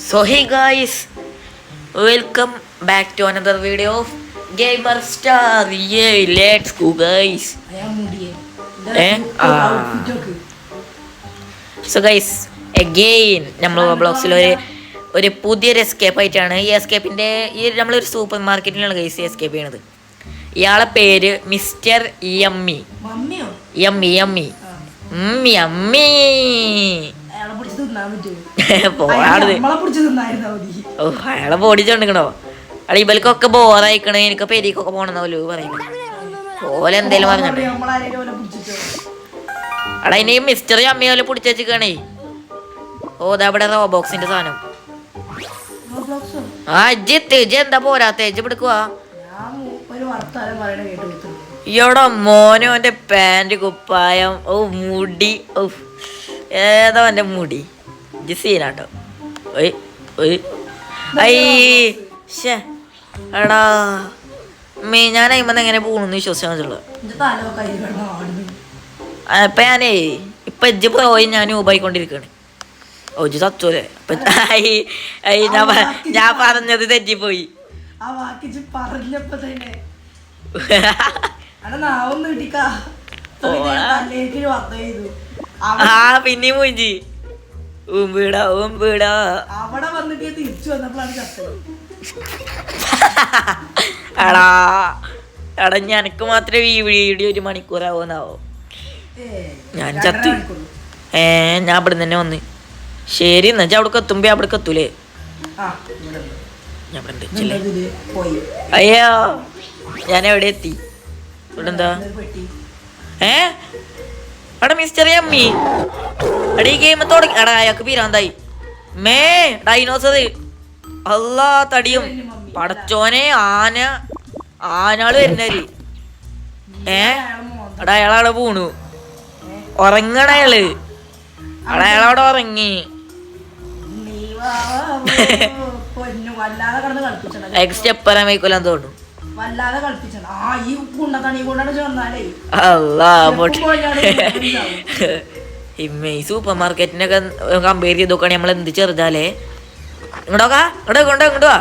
So hey guys, welcome back to another video of Gamer Star. Yay, let's go guys. So guys, again നമ്മൾ ബ്ലോഗ്സിൽ ഒരു പുതിയൊരു escape ആയിട്ടാണ്. ഈ എസ്കേപ്പിൻ്റെ നമ്മളൊരു super മാർക്കറ്റിലാണ് guys escape ചെയ്യണത്. ഇയാളെ പേര് mister yummy. Yummy yummy yummy അയാളെ പൊടിച്ചോണ്ടിക്കണോ? അല്ല ഇവൽക്കൊക്കെ ബോറായിക്കണേ, എനിക്ക് പെരിക്കൊക്കെ പോണെന്നല്ലോ പറയുന്നത്. ഓല എന്തേലും പറഞ്ഞോ. അടാ ഇനി മിസ്റ്റർ അമ്മ പോലെ പിടിച്ചേക്കണേ. ഓ അവിടെ റോബോക്സിന്റെ സാധനം. ആ ഇജ്ജ് എന്താ പോരാത്ത ഇജ്ജ് പിടിക്കുവാ? ഇയോടെ മോനോന്റെ പാന്റ് കുപ്പായം. ഓ മുടി. ഓ ഏതാ എൻ്റെ മുടി. ഇജ്ജ് സീനാട്ടോ. എടാ ഞാൻ അയിമ്പന്ന് എങ്ങനെ പോണെന്ന് വിശ്വസിച്ചാൽ ഇപ്പൊ ഞാനേ ഇപ്പൊ ഇജ്ജ് പോയി ഞാൻ ഊബായിക്കൊണ്ടിരിക്കണ്. ഓ ഇജ്ജ് സച്ചോലെ. ഞാൻ പറഞ്ഞത് തെറ്റിപ്പോയി. ആ പിന്നെയും പോയി എടാ എടാ ഞനക്ക് മാത്രമേ ഈ വീഡിയോ 1 മണിക്കൂറാവോന്നാവോ? ഞാൻ ചത്ത്. ഞാൻ അവിടെ തന്നെ വന്ന്. ശരി എന്നാ അവിടേക്ക് എത്തുമ്പോ അവിടേക്ക് എത്തൂലേ? അയ്യോ ഞാൻ എവിടെ എത്തി? ഇവിടെ എന്താ? എടാ മിസ്റ്റർ അമ്മി എടാ ഈ ഗെയിം തുടങ്ങി. എടാ അയാൾക്ക് പിരാന്തായി. ഡൈനോസർ. അല്ലാ തടിയും പടച്ചോനെ. ആനാള് വരുന്നവര്. എടാ അയാളവിടെ പോണു. ഉറങ്ങണ അയാള്. അയാളവിടെ ഉറങ്ങി. അയാൾക്ക് സ്റ്റെപ്പ് വരാൻ വയ്ക്കൂലെന്ന് തോന്നുന്നു. ഈ സൂപ്പർ മാർക്കറ്റിനൊക്കെ കമ്പയർ ചെയ്ത് നോക്കുകയാണെങ്കിൽ നമ്മൾ എന്ത് ചെറുതാലേ. ഇങ്ങോട്ടാ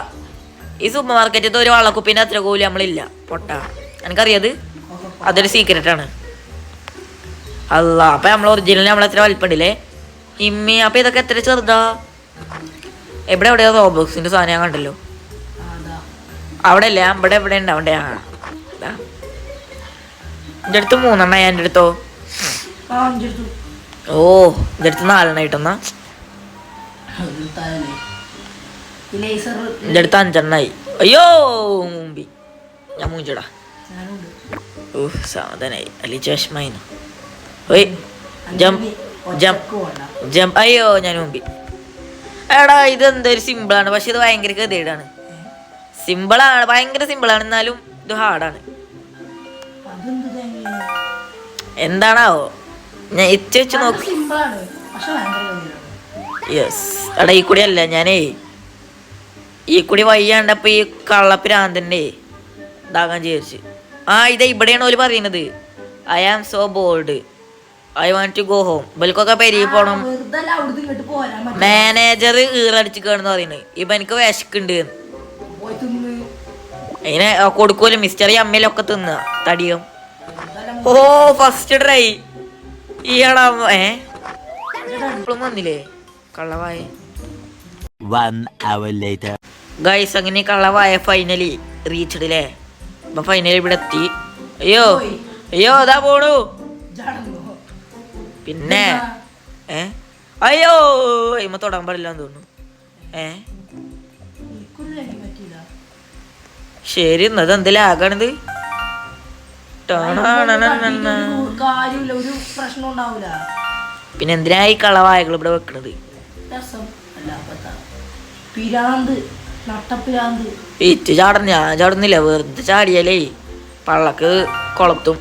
ഈ സൂപ്പർ മാർക്കറ്റിൽ ഒരു വള്ളക്കുപ്പിന്റെ അത്ര കൂലി നമ്മളില്ല. പൊട്ട എനിക്കറിയത്. അതൊരു സീക്രട്ടാണ്. അല്ല അപ്പൊ നമ്മൾ ഒറിജിനൽ നമ്മളെത്ര വലിപ്പുണ്ടല്ലേ ഇമ്മി. അപ്പൊ ഇതൊക്കെ എത്ര ചെറുതാ. എവിടെയാ റോബോക്സിന്റെ സാധനം ഞാൻ കണ്ടല്ലോ. അവിടെ അല്ല ഇവിടെ ഉണ്ടാവണ്ടേ? എൻ്റെ അടുത്ത് 3 എൻ്റെ അടുത്തോ? ഓ എൻ്റെ അടുത്ത് 4 ഇട്ടെന്നാ. എൻ്റെ അടുത്ത് 5 അയ്യോ മുമ്പി ഞാൻ മൂഞ്ചടാ. ഓ സാധനായി അല്ലെ ചഷ്മായിന്നു. ജംപ്. അയ്യോ ഞാൻ മുമ്പി. എടാ ഇതെന്തൊരു സിമ്പിളാണ്, പക്ഷെ ഇത് ഭയങ്കര ഗതികേടാണ്. സിമ്പിളാണ്, ഭയങ്കര സിമ്പിളാണ്, എന്നാലും ഇത് ഹാർഡാണ്. എന്താണാവോ? ഞാൻ വെച്ച് നോക്കി. യെസ് എടാ ഈ കൂടി അല്ല ഞാനേ ഈ കൂടി വയ്യാണ്ടപ്പോ ഈ കള്ളപ്പിരാന്തന്റെ ഇതാകാൻ വിചാരിച്ചു. ഇത് ഇവിടെയാണ് ഓല് പറയുന്നത്. I am so bold, I want to go home. ഇവൽക്കൊക്കെ പെരിയിൽ പോണം. മാനേജർ ഈറടിച്ചിക്കാണെന്ന് പറയുന്നത്. ഇപ്പൊ എനിക്ക് വിശക്കുണ്ട്. അതിനെ കൊടുക്കൂല. മിസ്റ്റർ അമ്മയിലൊക്കെ തിന്ന തടിയും. ഓ ഫസ്റ്റ് ട്രൈ ഈടാ. വന്നില്ലേ കള്ളവായ ഗൈസ്. അങ്ങനെ കള്ളവായ ഫൈനലി റീച്ചഡില്ലേ. അപ്പൊ ഫൈനലി ഇവിടെ എത്തി. അയ്യോ അതാ പോണു. പിന്നെ അയ്യോ ഇമ്മ തൊടാൻ പാടില്ലാന്ന് തോന്നുന്നു. ശരി എന്നത് എന്തെങ്കിലും ആകാണിത്. പിന്നെ എന്തിനാ ഈ കളവായകൾ ഇവിടെ വെക്കണത്? ഇറ്റ് ചാടണം. ഞാൻ ചാടുന്നില്ല. വെറുതെ ചാടിയാലേ പള്ളക്ക് കൊളത്തും.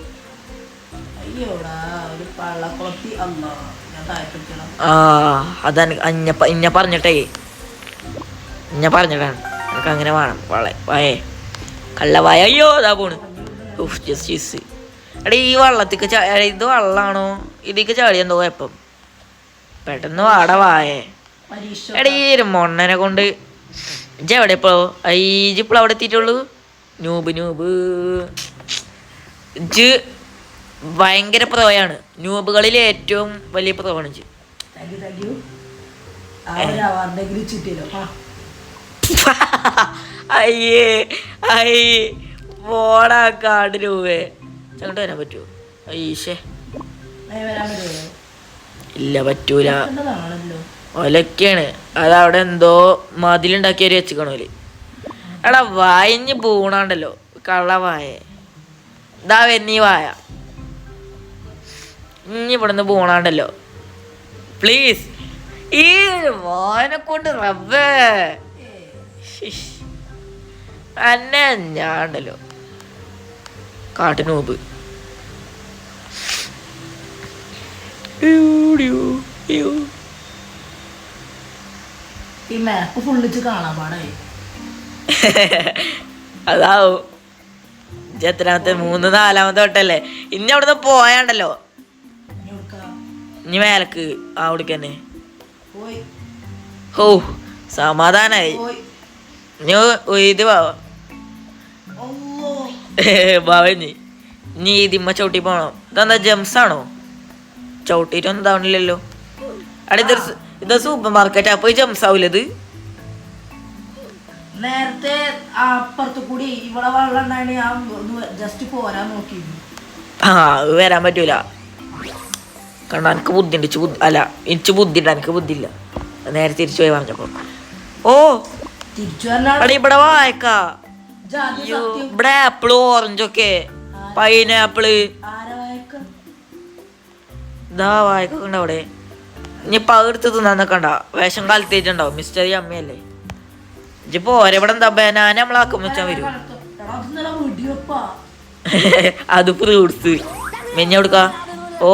അതാണ് ഇഞ്ഞ പറഞ്ഞിട്ടേ പറഞ്ഞിട്ടാണ് എനിക്ക് അങ്ങനെ വേണം. വായേ കള്ളവായ. അയ്യോ അതാ പോണ്. എടാ ഈ വള്ളത്തിക്ക് ഇത് വെള്ളാണോ? ഇതിക്ക് ചാടിയെന്തോ എപ്പം പെട്ടെന്ന് വാട വായേ. എടാ ഈ ഒരു മൊണ്ണനെ കൊണ്ട് ഇജ്ജ് എവിടെ ഇപ്പോ ഇജിപ്പോൾ അവിടെ എത്തിയിട്ടുള്ളൂ. നൂബ് ഇജ്ജ് ഭയങ്കര പ്രോയാണ്. നൂബുകളിൽ ഏറ്റവും വലിയ പ്രോയാണ് ഇജ്ജ്. അയ്യേ പോടാ കാട് രൂപേ അങ്ങോട്ട് വരാൻ പറ്റുമോ? അയ്യേ ഇല്ല പറ്റൂല. ഒലക്കാണ് അതവിടെ എന്തോ മതിലുണ്ടാക്കിയവര് വെച്ചിക്കണോല്. എടാ വായഞ്ഞ് പൂണാണ്ടല്ലോ കള്ള വായ. ഇതാ എന്നീ വായ ഇനി ഇവിടുന്ന് പൂണാണ്ടല്ലോ പ്ലീസ്. ഈ വായനെ കൊണ്ട് റബ്ബേ അന്നെ ഞാണ്ടല്ലോ കാട്ടിനൂബ്. അതാവും എത്രാമത്തെ 3-4 തൊട്ടല്ലേ. ഇനി അവിടുന്ന് പോയാണ്ടല്ലോ ഇനി മേലക്ക് അവിടേക്ക് തന്നെ. ഓ സമാധാനായി. ഇനി ഇത് ബാവഞ്ഞി ഇനി ഇതിമ്മ ചവിട്ടി പോണം. ഇതെന്താ ജംസാണോ? ചവിട്ടിട്ടൊന്നും ഇതാവണില്ലല്ലോ. അവിടെ ഇത് സൂപ്പർ മാർക്കറ്റ് അപ്പൊ ജംസ് ആവൂലത്. നേരത്തെ അപ്പുറത്ത് കൂടി ഇവിടെ വെള്ളം ജസ്റ്റ് പോരാൻ നോക്കി. അത് വരാൻ പറ്റൂല. കാരണം എനിക്ക് ബുദ്ധി ഉണ്ട്. അല്ല എനിക്ക് ബുദ്ധി ഉണ്ട്, എനിക്ക് ബുദ്ധി ഇല്ല. നേരെ തിരിച്ചു പോയി പറഞ്ഞപ്പോ ഓ അവിടെ ഇവിടെ വായക്കാ ഇവിടെ ആപ്പിള് ഓറഞ്ചൊക്കെ പൈനാപ്പിള് ഇതാ വായക്കൊക്കെ ഉണ്ട് അവിടെ. ഇനിയിപ്പോ എടുത്ത് തിന്നാന്നൊക്കണ്ട വേഷം കാലത്തേറ്റുണ്ടാവും. മിസ്റ്റർ അമ്മയല്ലേ ഇപ്പൊ ഓരെവിടെ എന്താ ബനാന നമ്മളാക്കും വെച്ചാൽ വരും. അത് ഫ്രൂട്ട്സ് മെഞ്ഞ കൊടുക്ക. ഓ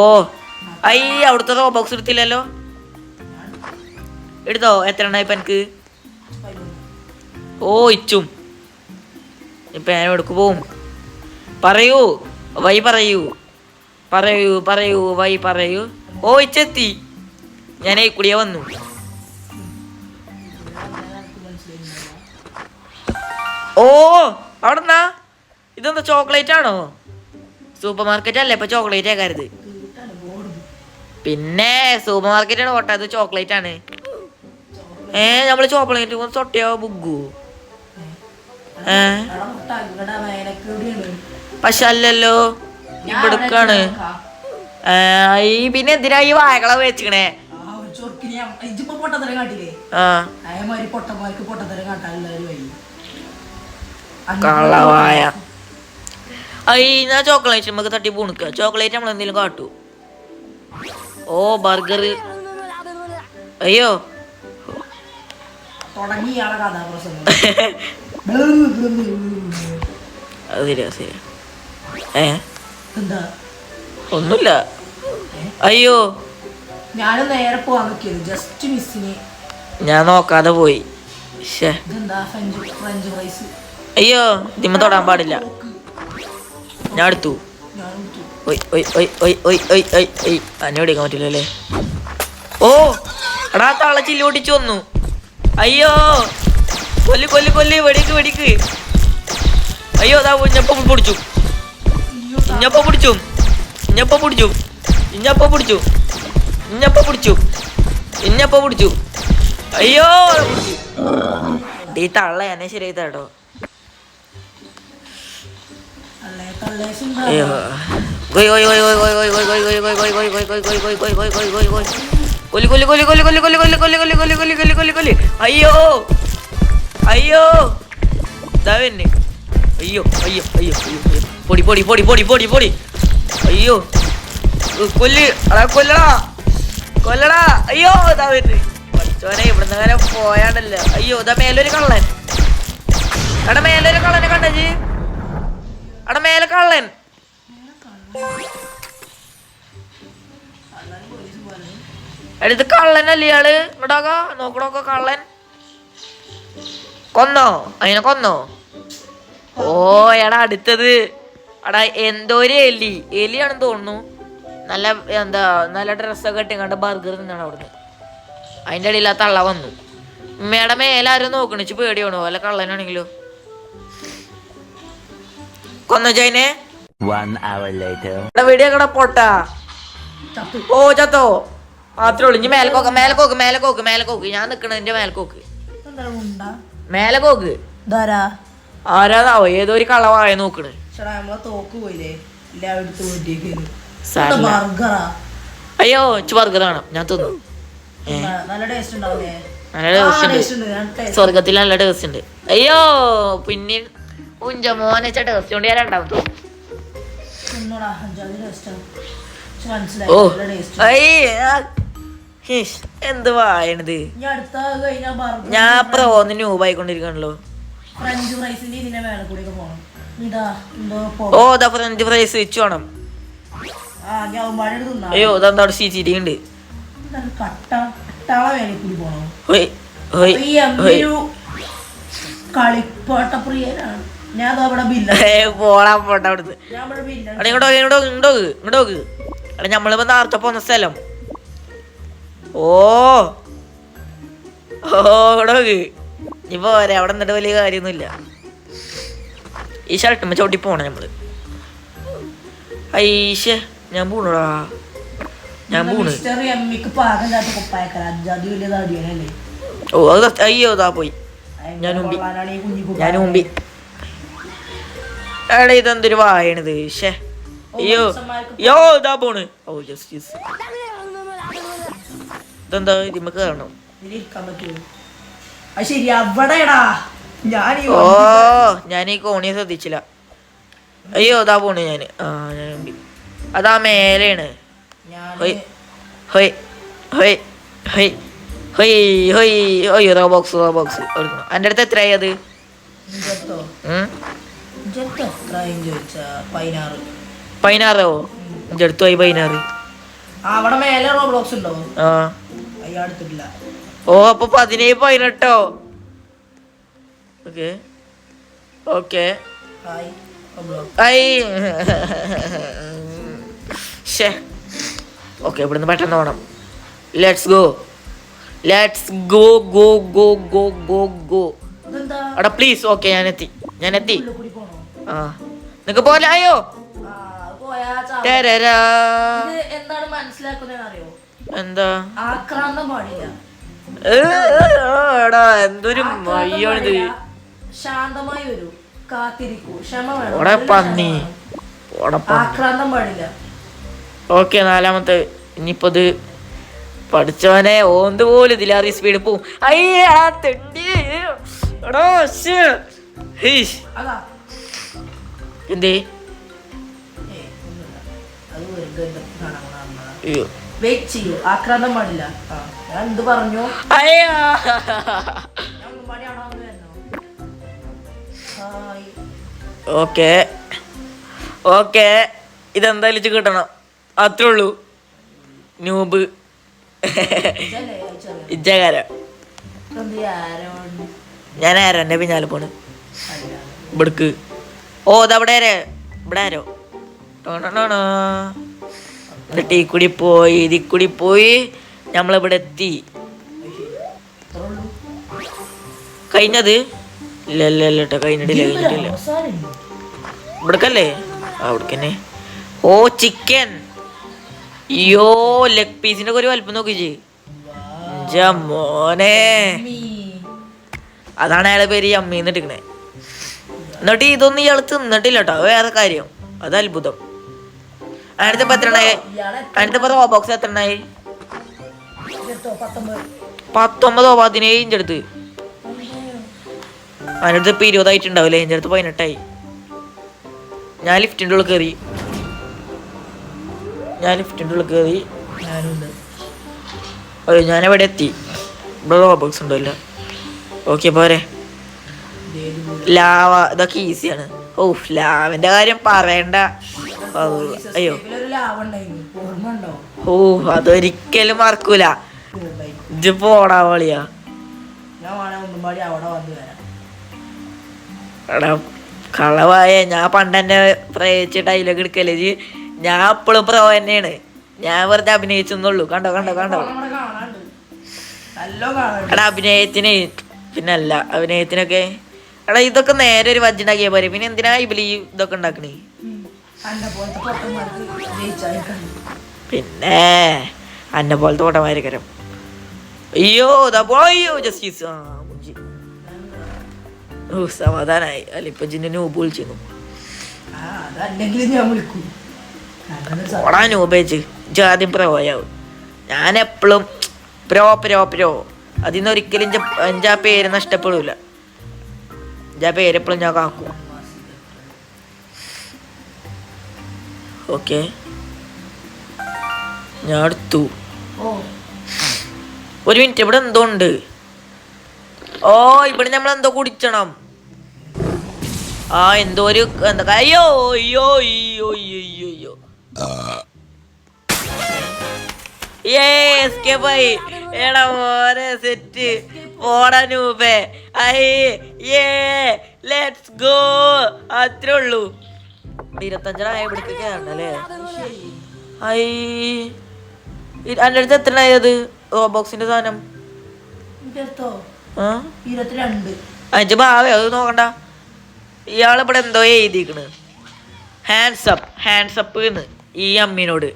അവിടുത്തെ റോബോക്സ് എടുത്തില്ലല്ലോ. എടുത്തോ എത്ര എണ്ണ ഇപ്പൊ എനിക്ക്? ഓ ഇച്ചും ഇപ്പൊ ഞാൻ എടുക്കു പോവും. പറയൂ വൈ പറയൂ വൈ പറയൂ. ഓ ഇച്ചെത്തി ഞാൻ ഈ കൂടിയ വന്നു. ഓ അവിടെന്നാ ഇതെന്താ ചോക്ലേറ്റ് ആണോ? സൂപ്പർ മാർക്കറ്റ് അല്ലേ ഇപ്പൊ ചോക്ലേറ്റ് ആക്കരുത്. പിന്നെ സൂപ്പർ മാർക്കറ്റ് ആണ് ഓട്ട, അത് ചോക്ലേറ്റ് ആണ്. നമ്മള് ചോക്ലേറ്റ് തൊട്ടിയോ ബുഗു? പക്ഷെ അല്ലല്ലോ ഇവിടക്കാണ്. പിന്നെ എന്തിനാ ഈ വായകളെ വെച്ചിക്കണേ? കള്ളവായ ഞാൻ ചോക്ലേറ്റ് നമുക്ക് തട്ടി പൂണിക്ക. ചോക്ലേറ്റ് നമ്മൾ എന്തെങ്കിലും കാട്ടൂ. ഓ ബർഗർ. അയ്യോ അത് ശരിയാ. ഒന്നുമില്ല. അയ്യോ ഞാനും നേരെ പോവാൻ നോക്കിയത് ജസ്റ്റ് മിസ്സിന് ഞാൻ നോക്കാതെ പോയി. അയ്യോ ഇതിമ്മ തൊടാൻ പാടില്ല. ഞാൻ എടുത്തു. അന്നെ ഓടിക്കാൻ പറ്റില്ലല്ലേ. ഓ എടാ തള്ള ചില്ലി ഓടിച്ചു വന്നു. അയ്യോ കൊല്ലി വെടിക്ക്. അയ്യോ അതാ ഇഞ്ഞപ്പ പിടിച്ചു. അയ്യോ ഈ തള്ള എന്നെ ശരിയായി തട്ടോ. അയ്യോ അയ്യോ ഇതാവന്നെ. അയ്യോ അയ്യോ അയ്യോ പൊടി പൊടി പൊടി പൊടി പൊടി പൊടി. അയ്യോ കൊല്ലടാ. അയ്യോ ഇതാ വരുന്നത്. പഠിച്ചോനെ ഇവിടുന്ന് അങ്ങനെ പോയാണ്ടല്ലോ. അയ്യോ ഇതാ മേലൊരു കള്ളൻ. അവിടെ മേലൊരു കള്ളനെ കണ്ടേ? അവിടെ മേലെ കള്ളൻ. ഇത് കള്ളനല്ലേ ഇയാള്? ഇവിടൊക്കെ നോക്കണോക്ക കള്ളൻ. അതിനെ കൊന്നോ? ഓ എടാ അടുത്തത് എടാ എന്തോ ഒരു എലിയാണെന്ന് തോന്നുന്നു. നല്ല ഡ്രസ്സൊക്കെ ഇട്ടിങ്ങാണ്ട് ബർഗർ തിന്നാണ് അവിടുന്ന്. അതിൻ്റെ ഇടയിൽ ആ തള്ള വന്നു. ഉമ്മയുടെ മേലാരും നോക്കണിച്ച് പേടിയാണോ വല്ല കള്ളനാണെങ്കിലോ. കൊന്നജൈനെ വെടിയൊക്കെ പൊട്ടാ. ഓ ചത്തോ മാത്രേ ഉള്ളു. ഇനി മേലക്കോക്ക് മേലക്കോക്ക് മേലക്കോക്ക് മേലക്കോക്ക്. ഞാൻ നിക്കണതിന്റെ മേലക്കോക്ക് മേലക്കോക്ക്. ആരാതാവോ ഏതോ ഒരു കളവായ നോക്കണ്. അയ്യോ ബർഗർ കാണാം. ഞാൻ തിന്നു. നല്ല ടേസ്റ്റ് ഉണ്ട്. സ്വർഗത്തിൽ നല്ല ടേസ്റ്റ് ഉണ്ട്. അയ്യോ പിന്നെ ഉഞ്ച മോനെച്ച ടേസ്റ്റ് കൊണ്ട് ഞാൻ രണ്ടാമത്തെ. ഓ എന്ത് വായണത്. ഞാൻ പ്രോന്ന് ന്യൂബായിക്കൊണ്ടിരിക്കണല്ലോ. ഓ ഇതാ ഫ്രഞ്ച് ഫ്രൈസ് വെച്ച് വേണം. അയ്യോ ഇതെന്താ അവിടെ CCTV ഉണ്ട്. പോടാ പോട്ടെ അവിടുന്ന്. ഇങ്ങോട്ട് അവിടെ നമ്മളിപ്പോ നേരത്തെ പോന്ന സ്ഥലം. ഓ ഇങ്ങോട്ട് ഇപ്പൊ പോരെ. അവിടെ നിന്നിട്ട് വലിയ കാര്യമൊന്നുമില്ല. ഈ ഷർട്ടുമ്പോ ചവിട്ടി പോണേ നമ്മള്. ഐഷേ ഞാൻ പോണടാ. ഞാൻ പോണ്. ഓ അത് അയ്യോ ഇതാ പോയി. ഞാൻ മുമ്പി എടാ ഇതെന്തൊരു വായണത്. ഷേ അയ്യോ യോ ഇതാ പോണ്. ഓ ജസ്റ്റിസ് ഇതെന്താ ഇതിമ്മ കേറണം. ഓ ഞാൻ ഈ കോണിയെ ശ്രദ്ധിച്ചില്ല. അയ്യോ ഇതാ പോണ് ഞാന്. ഞാൻ മുമ്പി. അതാ മേലെയാണ്. റോബോക്സ് എൻ്റെ അടുത്ത് എത്രയായി അത്? 16. എൻ്റെ അടുത്ത് പോയി 16. ഓ അപ്പൊ 17 18. ഓക്കെ ഓക്കെ ഓക്കെ ഇവിടുന്ന് പെട്ടെന്ന് പോണം. ലെറ്റ്സ് ഗോ എടാ പ്ലീസ്. ഓക്കെ ഞാൻ എത്തി. ആ നിനക്ക് പോലെ അയ്യോ എന്താണ് മനസ്സിലാക്കുന്നറിയോ? എന്താ ആക്രാന്തം പാടില്ല. എടാ എന്തൊരു മയ്യാണിത്. ശാന്തമായി വരൂ, കാത്തിരിക്കൂ, ക്ഷമ വേണം. പന്നി ആക്രാന്തം പാടില്ല. ഓക്കെ 4ാമത്തെ. ഇനിയിപ്പോ ഇത് പഠിച്ചവനെ ഓന്ത് പോലും ഇതിലേറെ സ്പീഡ് പോവും. അയ്യാ തെണ്ടി എന്തേ ആക്രാന്തം പാടില്ല. ഞാൻ എന്ത് പറഞ്ഞു? ഓക്കെ ഓക്കെ ഇതെന്തായാലും കിട്ടണം. അത്രേ ഉള്ളൂ. നൂബ് ഇജ്ജകാരം. ഞാൻ ആരോ എന്റെ പിന്നാലെ പോണ് ഇവിടക്ക്. ഓ ഇതവിടെ ഇവിടെ ആരോ എന്നിട്ട് ഈ കൂടി പോയി ഇതിൽ കൂടി പോയി നമ്മളിവിടെ എത്തി. കഴിഞ്ഞത് ഇല്ല കേട്ടോ. കഴിഞ്ഞിട്ടില്ല ഇവിടക്കല്ലേ? അവിടക്കന്നെ. ഓ ചിക്കൻ. അയ്യോ ലെഗ് പീസിന്റെ ഒക്കെ ഒരു വലിപ്പം നോക്കിച്ച്. മോനെ അതാണ് അയാളെ പേര് അമ്മീന്ന് ഇട്ടിക്കണേ. എന്നിട്ട് ഇതൊന്നും ഇയാൾ തിന്നിട്ടില്ല കേട്ടോ. വേറെ കാര്യം അത് അത്ഭുതം. അതിനടുത്ത് എത്രണ്ണായി? അതിനടുത്ത് റോബോക്സ് എത്രണ്ണായി? 19 17 ഇഞ്ച് അടുത്ത്. അതിനടുത്ത് ഇപ്പൊ 20 ആയിട്ടുണ്ടാവില്ലേ? ഇഞ്ച് അടുത്ത് 18 ഞാൻ ലിഫ്റ്റിൻ്റെ ഉള്ളിൽ കയറി. അയ്യോ ഞാനെവിടെ എത്തി. ഇവിടെ റോബോക്സ് ഉണ്ടല്ലോ. ഓക്കെ പോരെ. ലാവ ഇതൊക്കെ ഈസിയാണ്. ഓ ലാവിന്റെ കാര്യം പറയണ്ട. അയ്യോ ഓ അതൊരിക്കലും മറക്കൂല. ഇജ്ജ് പോടാ വളിയാ. എടാ കളവായ ഞാൻ പണ്ടെന്നെ പ്രയോഗിച്ച ഡയലോഗ് എടുക്കല്ലേ. ഞാൻ എപ്പോഴും പ്രോ തന്നെയാണ്. ഞാൻ വെറുതെ അഭിനയിച്ചെന്നുള്ളൂ. കണ്ടോ എല്ലോ കാണും. എടാ അഭിനയത്തിന് പിന്നല്ല അഭിനയത്തിനൊക്കെ എടാ ഇതൊക്കെ നേരെ ഒരു വജ്ജുണ്ടാക്കിയാൽ പോരെ പിന്നെ എന്തിനാ ഇബിലി ഇതൊക്കെ ഉണ്ടാക്കണേ അന്നെ പോലത്തെ പൊട്ടന്മാർക്ക് ജയിച്ചായിരിക്കണം. പിന്നെ അന്നെ പോലത്തെ ഓട്ടമായിരിക്കരം അയ്യോ ദാ പോയോ ജസ്റ്റീസ് ആ മുഞ്ചി. ഓ സമാധാനായി അല്ല ഇപ്പൊ ജിന്നെ നൂബ് വിളിച്ചിരുന്നു അതല്ലെങ്കിലും ഞാൻ വിളിക്കും. ഓടാ നൂബേച്ച് ആദ്യം പ്രോയാവും ഞാൻ എപ്പോഴും പ്രോ അതിന്ന് ഒരിക്കലും എൻ്റെ ആ പേര് നഷ്ടപ്പെടൂല. എൻ്റെ ആ പേരെപ്പോഴും ഞാൻ കാക്കും. ഓക്കെ ഞാൻ എടുത്തു. ഒരു മിനിറ്റ് ഇവിടെ എന്തോ ഉണ്ട്. ഓ ഇവിടെ നമ്മൾ എന്തോ കുടിച്ചണം. ആ എന്തോ ഒരു എന്താ അയ്യോ അയ്യോ അയ്യോ അയ്യോ അയ്യോ ഏസ്കേപ്പായി എടാ ഓരോ സെറ്റ് പോടാ നൂപേ ലെറ്റ്സ് ഗോ അത്രേ ഉള്ളൂ. 25 ഇവിടേക്ക് കയറണല്ലേ. എൻ്റെ അടുത്ത് എത്ര ആയത് റോബോക്സിന്റെ സാധനം 22. അഞ്ച് ഭാവേ അത് നോക്കണ്ട. ഇയാളിവിടെ എന്തോ എഴുതിക്കണ് ഹാൻഡ്സ് അപ്പ് എന്ന് ഈ അമ്മീനോട്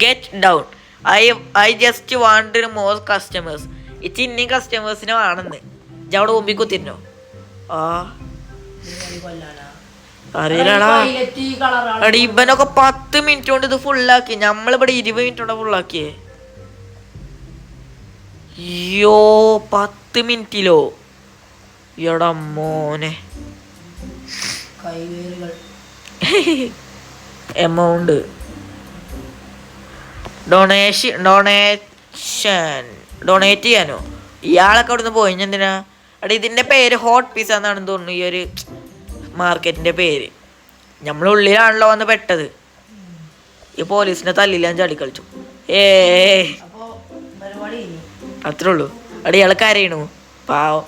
get down I just want more customers. ഇച്ച് ഇനിയും കസ്റ്റമേഴ്സിനെ വേണമെന്ന് അവിടെ മുമ്പിൽ കുത്തിരുന്നോ. ആ അറിയില്ലടാ എടി ഇവനൊക്കെ 10 മിനിറ്റ് കൊണ്ട് ഇത് ഫുള്ളാക്കി. നമ്മളിവിടെ 20 മിനിറ്റ് കൊണ്ട് ഫുള്ളാക്കിയേ. അയ്യോ 10 മിനിറ്റിലോ എടാ മോനെ. എമൗണ്ട് ഡൊണേറ്റ് ചെയ്യാനോ ഇയാളൊക്കെ അവിടെ നിന്ന് പോയി എന്തിനാ. എടാ ഇതിന്റെ പേര് ഹോട്ട് പീസ എന്നാണെന്ന് തോന്നുന്നു ഈ ഒരു മാർക്കറ്റിന്റെ പേര്. നമ്മളുള്ളിലാണല്ലോ വന്ന് പെട്ടത്. ഈ പോലീസിനെ തല്ലില്ലാൻ ചാടി കളിച്ചു. അത്രേ ഉള്ളൂ. അവിടെ ഇയാൾ കരയണു പാവം.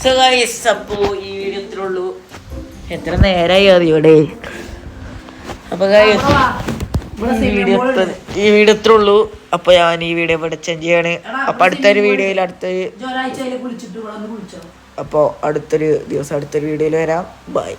സോ ഗൈസ് അപ്പോ ഈ വീഡിയോ ഇത്രേ ഉള്ളൂ. എത്ര നേരമായി അറിയോടെ. അപ്പൊ ഗൈസ് ഈ വീഡിയോ ഇത്രേ ഉള്ളൂ. അപ്പൊ ഞാൻ ഈ വീഡിയോ ഇവിടെ ചേഞ്ച് ചെയ്യാണ്. അപ്പൊ അടുത്തൊരു വീഡിയോയിൽ അപ്പോൾ അടുത്തൊരു ദിവസം അടുത്തൊരു വീഡിയോയിൽ വരാം. ബൈ.